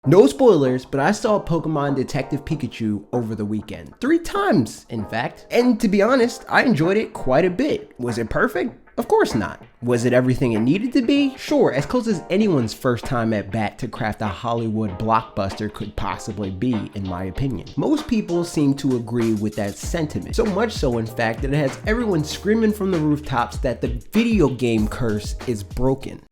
No spoilers, but I saw Pokemon Detective Pikachu over the weekend. 3 times, in fact. And to be honest, I enjoyed it quite a bit. Was it perfect? Of course not. Was it everything it needed to be? Sure, as close as anyone's first time at bat to craft a Hollywood blockbuster could possibly be, in my opinion. Most people seem to agree with that sentiment. So much so, in fact, that it has everyone screaming from the rooftops that the video game curse is broken.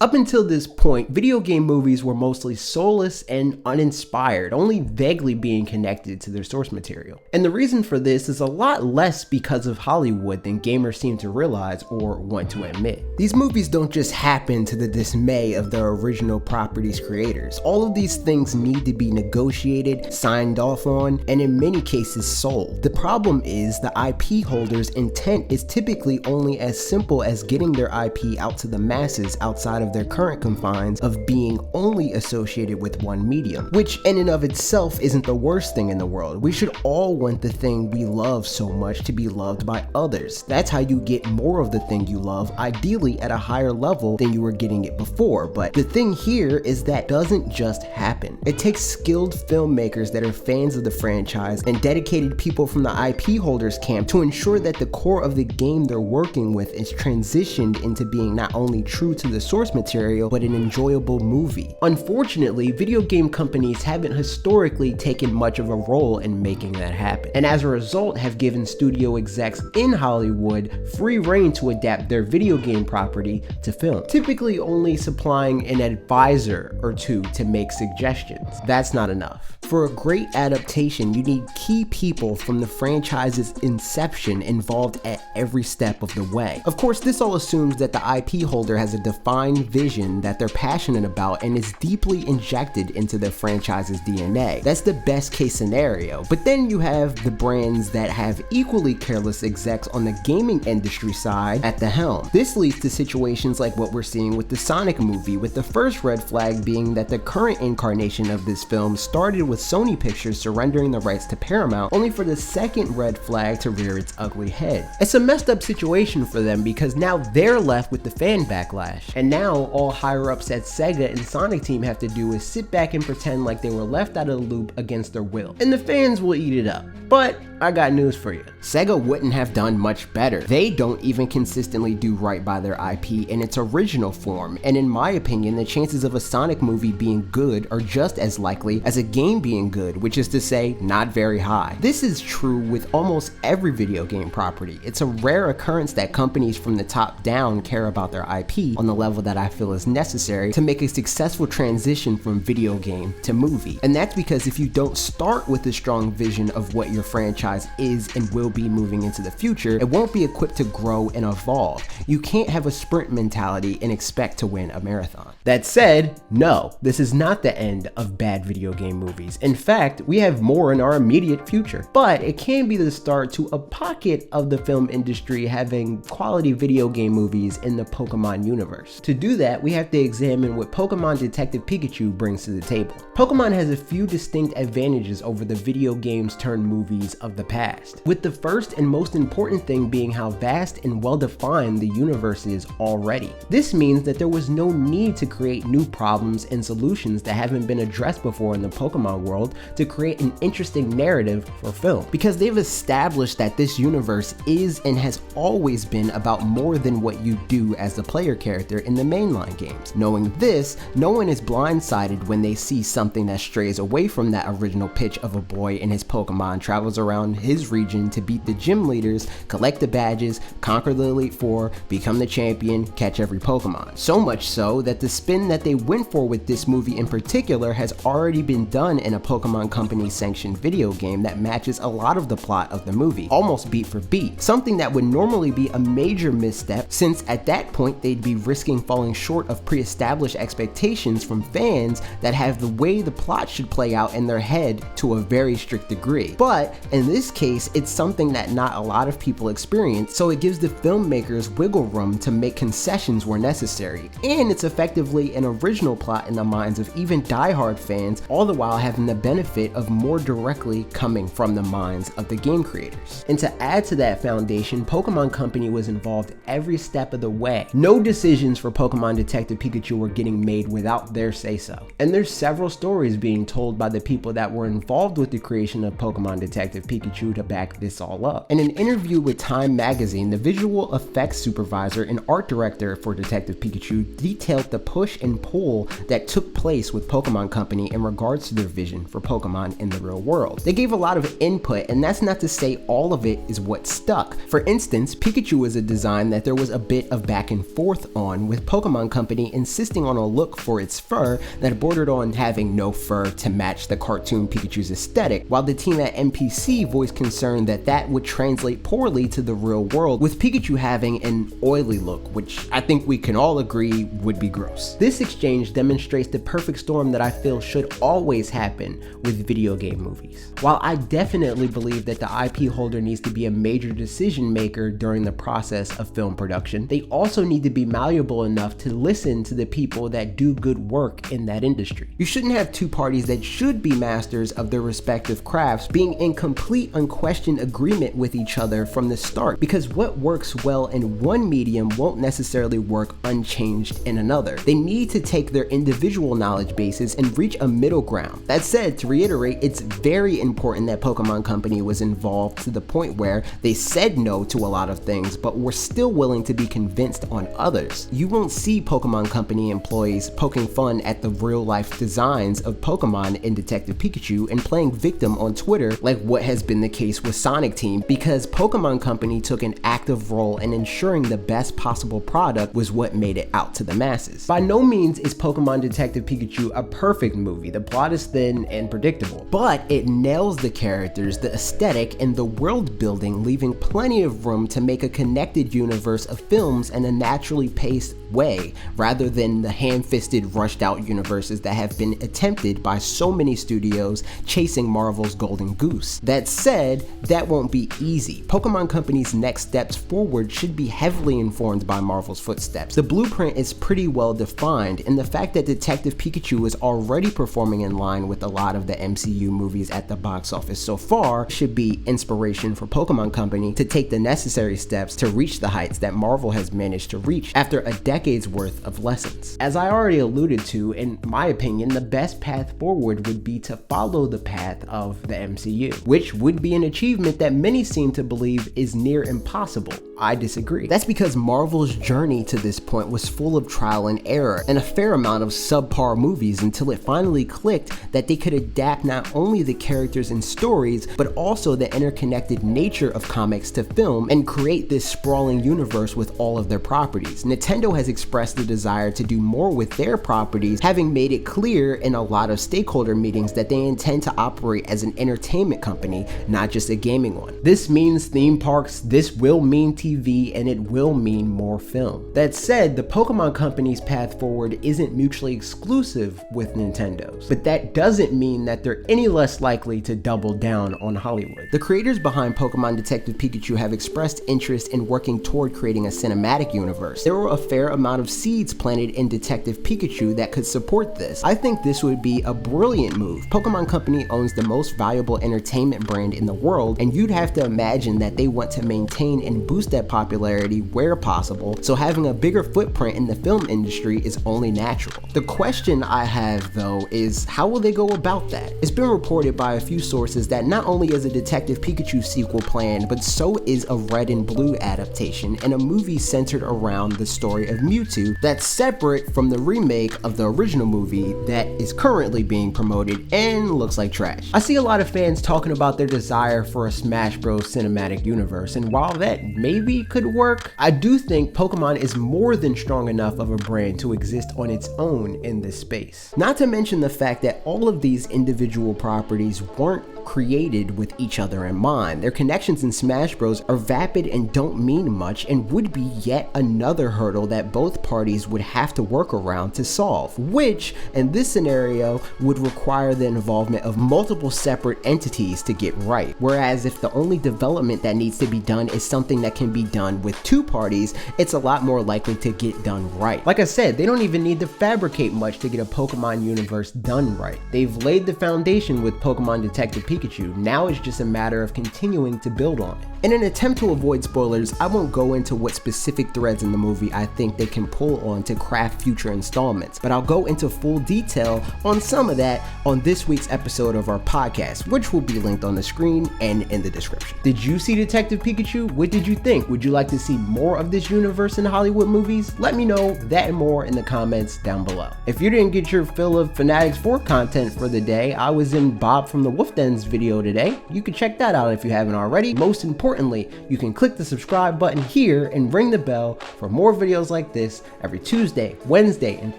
Up until this point, video game movies were mostly soulless and uninspired, only vaguely being connected to their source material. And the reason for this is a lot less because of Hollywood than gamers seem to realize or want to admit. These movies don't just happen to the dismay of their original property's creators. All of these things need to be negotiated, signed off on, and in many cases sold. The problem is the IP holder's intent is typically only as simple as getting their IP out to the masses outside of their current confines of being only associated with one medium, which in and of itself isn't the worst thing in the world. We should all want the thing we love so much to be loved by others. That's how you get more of the thing you love, ideally at a higher level than you were getting it before. But the thing here is that doesn't just happen. It takes skilled filmmakers that are fans of the franchise and dedicated people from the IP holders camp to ensure that the core of the game they're working with is transitioned into being not only true to the source material, but an enjoyable movie. Unfortunately, video game companies haven't historically taken much of a role in making that happen, and as a result have given studio execs in Hollywood free rein to adapt their video game property to film, typically only supplying an advisor or two to make suggestions. That's not enough. For a great adaptation, you need key people from the franchise's inception involved at every step of the way. Of course, this all assumes that the IP holder has a defined vision that they're passionate about and is deeply injected into their franchise's DNA. That's the best case scenario. But then you have the brands that have equally careless execs on the gaming industry side at the helm. This leads to situations like what we're seeing with the Sonic movie, with the first red flag being that the current incarnation of this film started with Sony Pictures surrendering the rights to Paramount, only for the second red flag to rear its ugly head. It's a messed up situation for them because now they're left with the fan backlash, and now all higher ups at Sega and Sonic Team have to do is sit back and pretend like they were left out of the loop against their will, and the fans will eat it up. But I got news for you. Sega wouldn't have done much better. They don't even consistently do right by their IP in its original form, and in my opinion, the chances of a Sonic movie being good are just as likely as a game being good, which is to say, not very high. This is true with almost every video game property. It's a rare occurrence that companies from the top down care about their IP on the level that I feel is necessary to make a successful transition from video game to movie. And that's because if you don't start with a strong vision of what your franchise is and will be moving into the future, it won't be equipped to grow and evolve. You can't have a sprint mentality and expect to win a marathon. That said, no, this is not the end of bad video game movies. In fact, we have more in our immediate future, but it can be the start to a pocket of the film industry having quality video game movies in the Pokemon universe. To do that, we have to examine what Pokemon Detective Pikachu brings to the table. Pokemon has a few distinct advantages over the video games turned movies of the past, with the first and most important thing being how vast and well-defined the universe is already. This means that there was no need to create new problems and solutions that haven't been addressed before in the Pokemon world to create an interesting narrative for film, because they've established that this universe is and has always been about more than what you do as a player character in the mainline games. Knowing this, no one is blindsided when they see something that strays away from that original pitch of a boy and his Pokemon travels around his region to beat the gym leaders, collect the badges, conquer the Elite Four, become the champion, catch every Pokemon. So much so that the spin that they went for with this movie in particular has already been done in a Pokemon Company sanctioned video game that matches a lot of the plot of the movie, almost beat for beat, something that would normally be a major misstep since at that point they'd be risking falling short of pre-established expectations from fans that have the way the plot should play out in their head to a very strict degree. But in this case, it's something that not a lot of people experience, so it gives the filmmakers wiggle room to make concessions where necessary, and it's effectively an original plot in the minds of even diehard fans, all the while having than the benefit of more directly coming from the minds of the game creators. And to add to that foundation, Pokemon Company was involved every step of the way. No decisions for Pokemon Detective Pikachu were getting made without their say-so. And there's several stories being told by the people that were involved with the creation of Pokemon Detective Pikachu to back this all up. In an interview with Time magazine, the visual effects supervisor and art director for Detective Pikachu detailed the push and pull that took place with Pokemon Company in regards to their vision for Pokemon in the real world. They gave a lot of input, and that's not to say all of it is what stuck. For instance, Pikachu is a design that there was a bit of back and forth on, with Pokemon Company insisting on a look for its fur that bordered on having no fur to match the cartoon Pikachu's aesthetic, while the team at NPC voiced concern that that would translate poorly to the real world, with Pikachu having an oily look, which I think we can all agree would be gross. This exchange demonstrates the perfect storm that I feel should always happen with video game movies. While I definitely believe that the IP holder needs to be a major decision maker during the process of film production, they also need to be malleable enough to listen to the people that do good work in that industry. You shouldn't have two parties that should be masters of their respective crafts being in complete unquestioned agreement with each other from the start, because what works well in one medium won't necessarily work unchanged in another. They need to take their individual knowledge bases and reach a middle ground. That said, to reiterate, it's very important that Pokemon Company was involved to the point where they said no to a lot of things, but were still willing to be convinced on others. You won't see Pokemon Company employees poking fun at the real-life designs of Pokemon in Detective Pikachu and playing victim on Twitter like what has been the case with Sonic Team, because Pokemon Company took an active role in ensuring the best possible product was what made it out to the masses. By no means is Pokemon Detective Pikachu a perfect movie. The plot is thin and predictable, but it nails the characters, the aesthetic, and the world building, leaving plenty of room to make a connected universe of films in a naturally paced way, rather than the ham-fisted, rushed-out universes that have been attempted by so many studios chasing Marvel's golden goose. That said, that won't be easy. Pokemon Company's next steps forward should be heavily informed by Marvel's footsteps. The blueprint is pretty well defined, and the fact that Detective Pikachu is already performing in line with a lot of the MCU movies at the box office so far should be inspiration for Pokemon Company to take the necessary steps to reach the heights that Marvel has managed to reach after a decade's worth of lessons. As I already alluded to, in my opinion, the best path forward would be to follow the path of the MCU, which would be an achievement that many seem to believe is near impossible. I disagree. That's because Marvel's journey to this point was full of trial and error and a fair amount of subpar movies until it finally clicked that they could adapt not only the characters and stories, but also the interconnected nature of comics to film and create this sprawling universe with all of their properties. Nintendo has expressed the desire to do more with their properties, having made it clear in a lot of stakeholder meetings that they intend to operate as an entertainment company, not just a gaming one. This means theme parks, this will mean TV, and it will mean more film. That said, the Pokemon Company's path forward isn't mutually exclusive with Nintendo's, but that doesn't mean that they're any less likely to double down on Hollywood. The creators behind Pokemon Detective Pikachu have expressed interest in working toward creating a cinematic universe. There were a fair amount of seeds planted in Detective Pikachu that could support this. I think this would be a brilliant move. Pokemon Company owns the most valuable entertainment brand in the world, and you'd have to imagine that they want to maintain and boost that popularity where possible, so having a bigger footprint in the film industry is only natural. The question I have, though, is how will they go about that? It's been reported by a few sources that not only is a Detective Pikachu sequel planned, but so is a Red and Blue adaptation and a movie centered around the story of Mewtwo that's separate from the remake of the original movie that is currently being promoted and looks like trash. I see a lot of fans talking about their desire for a Smash Bros. Cinematic universe, and while that maybe could work, I do think Pokemon is more than strong enough of a brand to exist on its own in this space. Not to mention the fact that all of these individual properties weren't created with each other in mind. Their connections in Smash Bros are vapid and don't mean much, and would be yet another hurdle that both parties would have to work around to solve, which in this scenario would require the involvement of multiple separate entities to get right. Whereas if the only development that needs to be done is something that can be done with two parties, it's a lot more likely to get done right. Like I said, they don't even need to fabricate much to get a Pokemon universe done right. They've They've laid the foundation with Pokemon Detective Pikachu, now it's just a matter of continuing to build on it. In an attempt to avoid spoilers, I won't go into what specific threads in the movie I think they can pull on to craft future installments, but I'll go into full detail on some of that on this week's episode of our podcast, which will be linked on the screen and in the description. Did you see Detective Pikachu? What did you think? Would you like to see more of this universe in Hollywood movies? Let me know that and more in the comments down below. If you didn't get your fill of fanatixfour content for the day, I was in Bob from the Wolf Den's video today. You can check that out if you haven't already. Most importantly, you can click the subscribe button here and ring the bell for more videos like this every Tuesday, Wednesday, and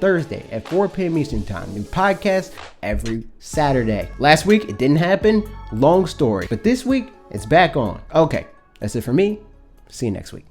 Thursday at 4 p.m. Eastern Time. New podcast every Saturday. Last week, it didn't happen. Long story. But this week, it's back on. Okay, that's it for me. See you next week.